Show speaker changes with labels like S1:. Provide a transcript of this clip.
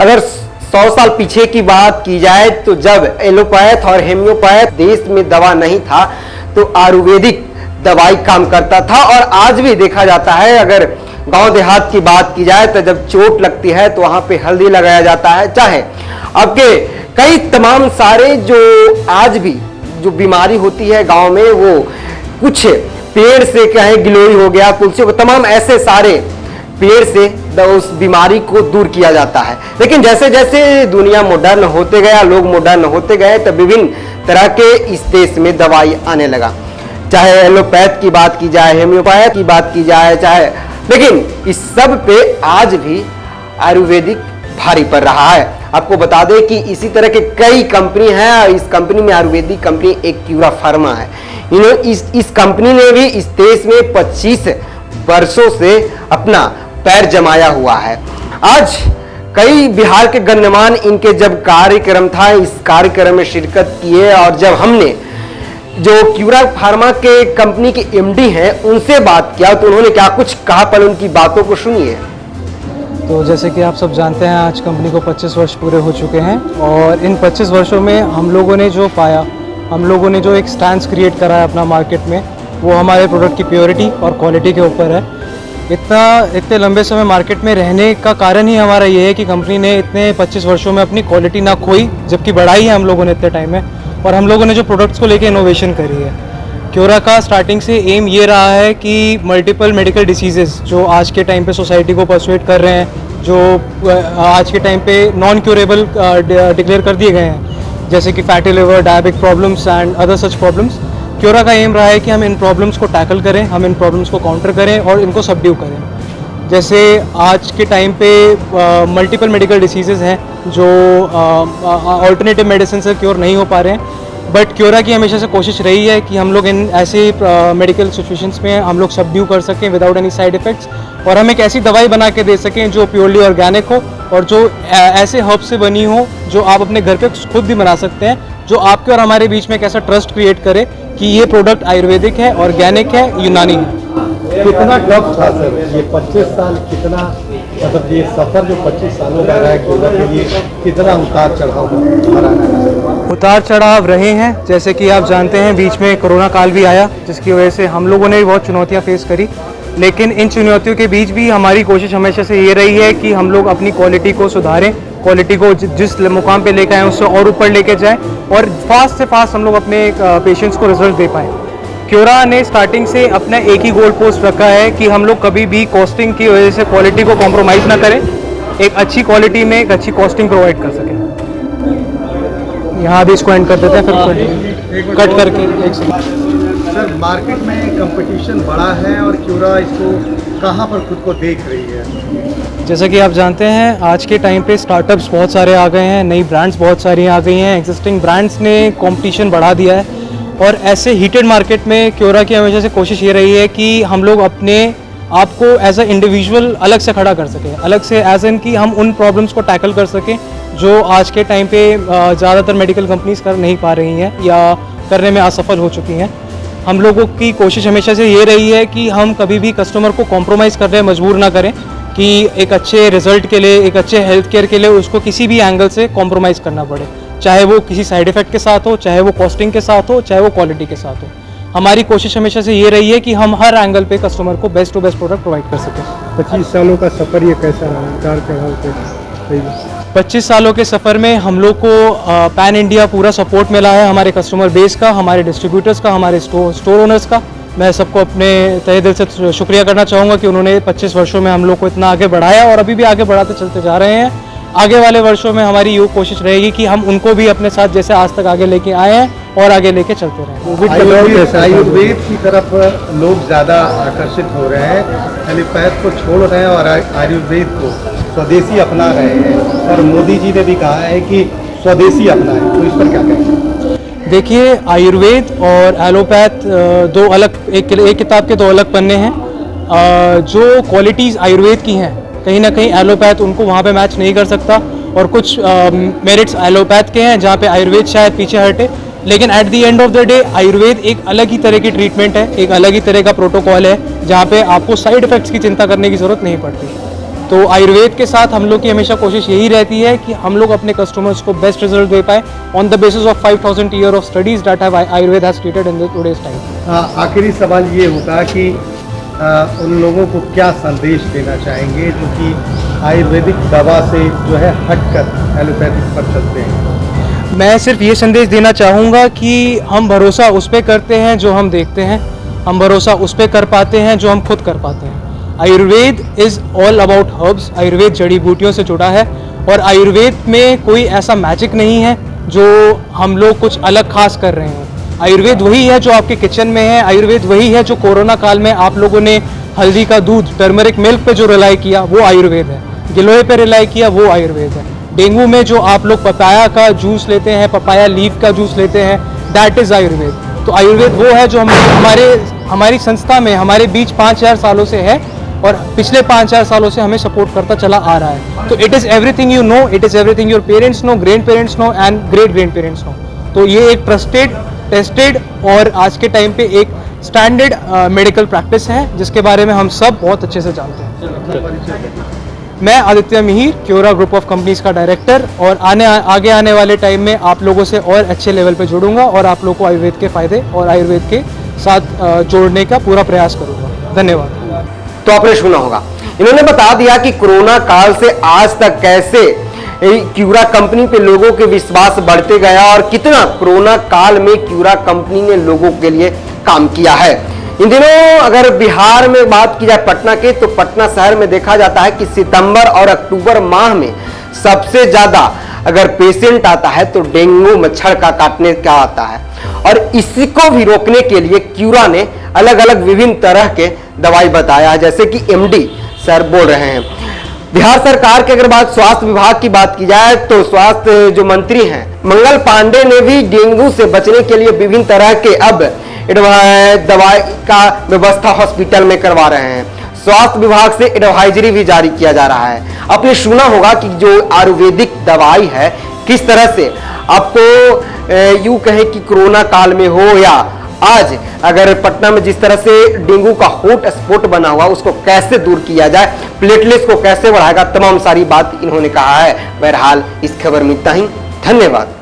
S1: अगर 100 साल पीछे की बात की जाए तो जब एलोपैथ और हेम्योपैथ देश में दवा नहीं था तो आयुर्वेदिक दवाई काम करता था। और आज भी देखा जाता है, अगर गांव देहात की बात की जाए तो जब चोट लगती है तो वहां पे हल्दी लगाया जाता है। चाहे आपके कई तमाम सारे जो आज भी जो बीमारी होती है गांव में, वो कुछ पेड़ से कहें, गिलोय हो गया, तुलसी हो, तमाम ऐसे सारे पेड़ से उस बीमारी को दूर किया जाता है। लेकिन जैसे जैसे दुनिया मॉडर्न होते गया, लोग मॉडर्न होते गए, तब विभिन्न तरह के इस देश में दवाई आने लगा। चाहे एलोपैथ की बात की जाए, हेम्योपैथ की बात की जाए, चाहे, लेकिन इस सब पे आज भी आयुर्वेदिक भारी पड़ रहा है। आपको बता दें कि इसी तरह के कई कंपनी हैं और इस कंपनी में आयुर्वेदिक कंपनी एक क्यूरा फार्मा है। इस कंपनी ने भी इस देश में 25 वर्षों से अपना पैर जमाया हुआ है। आज कई बिहार के गण्यमान इनके जब कार्यक्रम था, इस कार्यक्रम में शिरकत किए और जब हमने जो क्यूरा फार्मा के कंपनी के एमडी हैं उनसे बात किया तो उन्होंने क्या कुछ कहा, पहले उनकी बातों को सुनिए।
S2: तो जैसे कि आप सब जानते हैं, आज कंपनी को 25 वर्ष पूरे हो चुके हैं और इन 25 वर्षों में हम लोगों ने जो पाया, हम लोगों ने जो एक स्टैंड क्रिएट करा है अपना मार्केट में, वो हमारे प्रोडक्ट की प्योरिटी और क्वालिटी के ऊपर है। इतने लंबे समय मार्केट में रहने का कारण ही हमारा ये है कि कंपनी ने इतने 25 वर्षों में अपनी क्वालिटी ना खोई, जबकि बढ़ाई है हम लोगों ने इतने टाइम में। और हम लोगों ने जो प्रोडक्ट्स को लेके इनोवेशन करी है। क्यूरा का स्टार्टिंग से एम ये रहा है कि मल्टीपल मेडिकल डिसीजेस जो आज के टाइम पे सोसाइटी को परसुएट कर रहे हैं, जो आज के टाइम पे नॉन क्यूरेबल डिक्लेयर कर दिए गए हैं, जैसे कि fatty liver, diabetic problems and other such problems, क्यूरा का एम रहा है कि हम इन प्रॉब्लम्स को टैकल करें, हम इन प्रॉब्लम्स को काउंटर करें और इनको सबड्यू करें। जैसे आज के टाइम पे मल्टीपल मेडिकल डिसीजेज़ हैं जो ऑल्टरनेटिव मेडिसिन से क्योर नहीं हो पा रहे हैं, बट क्यूरा की हमेशा से कोशिश रही है कि हम लोग इन ऐसे मेडिकल सिचुएशंस में हम लोग सबड्यू कर सकें विदाउट एनी साइड इफ़ेक्ट्स, और हम एक ऐसी दवाई बना के दे सकें जो प्योरली ऑर्गेनिक हो और जो ऐसे हर्ब से बनी हो जो आप अपने घर पे खुद भी बना सकते हैं, जो आपके और हमारे बीच में एक ऐसा ट्रस्ट क्रिएट करे कि ये प्रोडक्ट आयुर्वेदिक है, ऑर्गेनिक है, यूनानी है।
S3: कितना टफ था सर ये 25 साल, कितना मतलब ये सफर जो 25 सालों का रहा है क्यूरा के लिए, कितना उतार
S2: चढ़ाव रहे हैं। जैसे कि आप जानते हैं, बीच में कोरोना काल भी आया जिसकी वजह से हम लोगों ने भी बहुत चुनौतियां फेस करी, लेकिन इन चुनौतियों के बीच भी हमारी कोशिश हमेशा से ये रही है कि हम लोग अपनी क्वालिटी को सुधारें, क्वालिटी को जिस मुकाम पे लेकर आए उससे और ऊपर लेके जाएं और फास्ट से फास्ट हम लोग अपने पेशेंट्स को रिजल्ट दे पाएँ। क्यूरा ने स्टार्टिंग से अपना एक ही गोल पोस्ट रखा है कि हम लोग कभी भी कॉस्टिंग की वजह से क्वालिटी को कॉम्प्रोमाइज़ ना करें, एक अच्छी क्वालिटी में एक अच्छी कॉस्टिंग प्रोवाइड कर सकें। यहाँ भी इसको एंड कर देते हैं, फिर कट करके एक
S3: सर मार्केट में कंपटीशन बड़ा है और क्यूरा इसको कहाँ पर खुद को देख रही है?
S2: जैसा कि आप जानते हैं, आज के टाइम पे स्टार्टअप्स बहुत सारे आ गए हैं, नई ब्रांड्स बहुत सारी आ गई हैं, एग्जिस्टिंग ब्रांड्स ने कंपटीशन बढ़ा दिया है और ऐसे हीटेड मार्केट में क्यूरा की हमेशा से कोशिश ये रही है कि हम लोग अपने आप को एज अ इंडिविजुअल अलग से खड़ा कर सकें, अलग से एज एन कि हम उन प्रॉब्लम्स को टैकल कर सकें जो आज के टाइम पे ज़्यादातर मेडिकल कंपनीज कर नहीं पा रही हैं या करने में असफल हो चुकी हैं। हम लोगों की कोशिश हमेशा से ये रही है कि हम कभी भी कस्टमर को कॉम्प्रोमाइज़ करने मजबूर ना करें कि एक अच्छे रिजल्ट के लिए, एक अच्छे हेल्थ केयर के लिए उसको किसी भी एंगल से कॉम्प्रोमाइज़ करना पड़े, चाहे वो किसी साइड इफेक्ट के साथ हो, चाहे वो कॉस्टिंग के साथ हो, चाहे वो क्वालिटी के साथ हो। हमारी कोशिश हमेशा से ये रही है कि हम हर एंगल पे कस्टमर को best to best product provide कर सकें।
S3: 25 सालों का सफ़र ये कैसा रहा, उतार चढ़ाव के?
S2: 25 सालों के सफ़र में हम लोग को पैन इंडिया पूरा सपोर्ट मिला है, हमारे कस्टमर बेस का, हमारे डिस्ट्रीब्यूटर्स का, हमारे स्टोर ओनर्स का। मैं सबको अपने तहे दिल से शुक्रिया करना चाहूँगा कि उन्होंने 25 वर्षों में हम लोग को इतना आगे बढ़ाया और अभी भी आगे बढ़ाते चलते जा रहे हैं। आगे वाले वर्षों में हमारी ये कोशिश रहेगी कि हम उनको भी अपने साथ जैसे आज तक आगे लेके आए हैं और आगे लेके चलते रहें।
S3: आयुर्वेद की तरफ लोग ज़्यादा आकर्षित हो रहे हैं, एलोपैथ को छोड़ रहे हैं और आयुर्वेद को स्वदेशी अपना रहे हैं, और मोदी जी ने भी कहा है कि स्वदेशी अपनाएं, तो इस पर क्या कहेंगे?
S2: देखिए, आयुर्वेद और एलोपैथ दो अलग, एक किताब के दो अलग पन्ने हैं। जो क्वालिटीज़ आयुर्वेद की हैं कहीं ना कहीं एलोपैथ उनको वहाँ पे मैच नहीं कर सकता, और कुछ मेरिट्स एलोपैथ के हैं जहाँ पे आयुर्वेद शायद पीछे हटे, लेकिन at the end of the day Ayurveda एक अलग ही तरह की ट्रीटमेंट है, एक अलग ही तरह का प्रोटोकॉल है जहाँ पे आपको साइड इफ़ेक्ट्स की चिंता करने की ज़रूरत नहीं पड़ती। तो आयुर्वेद के साथ हम लोग की हमेशा कोशिश यही रहती है कि हम लोग अपने कस्टमर्स को बेस्ट रिजल्ट दे पाए on the basis of 5000 year of studies that have Ayurveda has created in the today's time.
S3: आखिरी सवाल ये होगा कि उन लोगों को क्या संदेश देना चाहेंगे जो कि आयुर्वेदिक दवा से जो है हटकर एलोपैथिक पर चलते हैं?
S2: मैं सिर्फ ये संदेश देना चाहूँगा कि हम भरोसा उस पर करते हैं जो हम देखते हैं, हम भरोसा उस पर कर पाते हैं जो हम खुद कर पाते हैं। Ayurveda is all about herbs, Ayurveda जड़ी बूटियों से जुड़ा है और आयुर्वेद में कोई ऐसा मैजिक नहीं है जो हम लोग कुछ अलग खास कर रहे हैं। आयुर्वेद वही है जो आपके किचन में है, आयुर्वेद वही है जो कोरोना काल में आप लोगों ने हल्दी का दूध, टर्मरिक मिल्क पे जो रिलाई किया वो आयुर्वेद है, गिलोय पे रिलाई किया वो आयुर्वेद है। डेंगू में जो आप लोग पपाया का जूस लेते हैं, पपाया लीफ का जूस लेते हैं, दैट इज़ आयुर्वेद। तो आयुर्वेद वो है जो हमारी संस्था में हमारे बीच 5000 सालों से है और पिछले 5000 सालों से हमें सपोर्ट करता चला आ रहा है। तो it is everything you know, it is everything your parents know, grand parents know and great grand parents know. तो ये एक ट्रस्टेड, टेस्टेड और आज के टाइम पे एक स्टैंडर्ड मेडिकल प्रैक्टिस है जिसके बारे में हम सब बहुत अच्छे से जानते हैं। मैं Aditya Mihir, Quora group of companies का डायरेक्टर, और आगे आने वाले टाइम में आप लोगों से और अच्छे लेवल पे जुड़ूंगा और आप लोगों को आयुर्वेद के फायदे और आयुर्वेद के साथ जोड़ने का पूरा प्रयास करूंगा। धन्यवाद।
S1: तो आपने सुना होगा, इन्होंने बता दिया कि कोरोना काल से आज तक कैसे क्यूरा कंपनी पे लोगों के विश्वास बढ़ते गया और कितना कोरोना काल में क्यूरा कंपनी ने लोगों के लिए काम किया है। इन दिनों अगर बिहार में बात की जाए पटना के, तो पटना शहर में देखा जाता है कि सितंबर और अक्टूबर माह में सबसे ज्यादा अगर पेशेंट आता है तो डेंगू मच्छर का काटने का आता है और इसी को भी रोकने के लिए क्यूरा ने अलग अलग विभिन्न तरह के दवाई बताया है, जैसे कि एमडी सर बोल रहे हैं। बिहार सरकार की अगर बात स्वास्थ्य विभाग की बात की जाए तो स्वास्थ्य जो मंत्री हैं मंगल पांडे ने भी डेंगू से बचने के लिए विभिन्न तरह के अब दवाई का व्यवस्था हॉस्पिटल में करवा रहे हैं। स्वास्थ्य विभाग से एडवाइजरी भी जारी किया जा रहा है। आपने सुना होगा कि जो आयुर्वेदिक दवाई है किस तरह से आपको यूं कहें कि कोरोना काल में हो या आज अगर पटना में जिस तरह से डेंगू का हॉट स्पॉट बना हुआ उसको कैसे दूर किया जाए, प्लेटलेट्स को कैसे बढ़ाएगा, तमाम सारी बात इन्होंने कहा है। बहरहाल इस खबर में इतना ही। धन्यवाद।